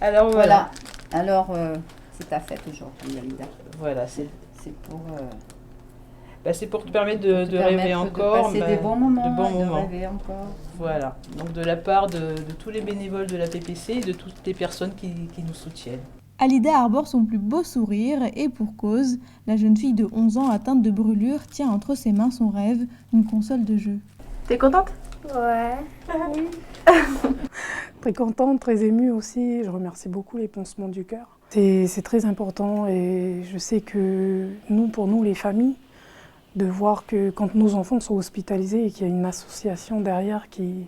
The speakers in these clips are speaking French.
Alors Voilà. Alors, c'est ta fête aujourd'hui, Alida. Voilà, C'est pour c'est pour te permettre de te rêver permettre encore. de passer des bons moments, de bons de moments. rêver encore. Voilà, donc de la part de tous les bénévoles de la PPC et de toutes les personnes qui nous soutiennent. Alida arbore son plus beau sourire et pour cause, la jeune fille de 11 ans atteinte de brûlure tient entre ses mains son rêve, une console de jeu. T'es contente? Ouais. Très contente, très émue aussi. Je remercie beaucoup les Pansements du Cœur. C'est très important et je sais que pour nous les familles, de voir que quand nos enfants sont hospitalisés et qu'il y a une association derrière qui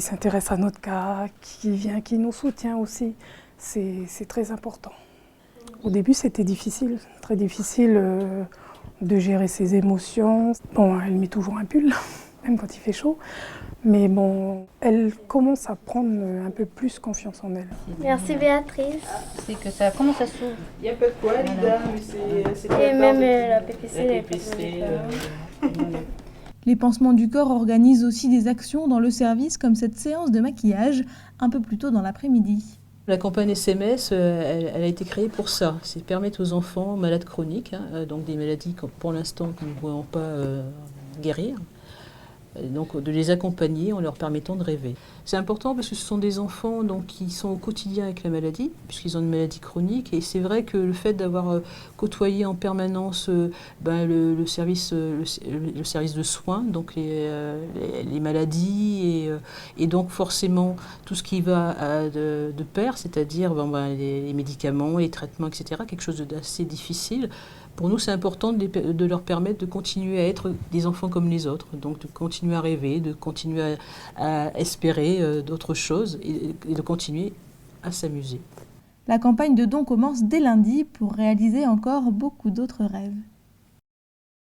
s'intéresse à notre cas, qui nous soutient aussi, c'est très important. Au début, c'était difficile, très difficile de gérer ses émotions. Bon, elle met toujours un pull, même quand il fait chaud. Mais bon, elle commence à prendre un peu plus confiance en elle. Merci Béatrice. C'est que ça commence à s'ouvrir. Il n'y a pas de quoi, Lida, mais c'est de Et la part même de la PPC. la PPC. Les Pansements du Corps organisent aussi des actions dans le service comme cette séance de maquillage un peu plus tôt dans l'après-midi. La campagne SMS, elle a été créée pour ça. C'est permettre aux enfants malades chroniques, donc des maladies que pour l'instant que nous ne pouvons pas guérir, donc de les accompagner en leur permettant de rêver. C'est important parce que ce sont des enfants donc, qui sont au quotidien avec la maladie, puisqu'ils ont une maladie chronique. Et c'est vrai que le fait d'avoir côtoyé en permanence le service de soins, donc les maladies, et donc forcément tout ce qui va de pair, c'est-à-dire les médicaments, les traitements, etc., quelque chose d'assez difficile. Pour nous, c'est important de leur permettre de continuer à être des enfants comme les autres, donc de continuer à rêver, de continuer à espérer d'autres choses et de continuer à s'amuser. La campagne de dons commence dès lundi pour réaliser encore beaucoup d'autres rêves.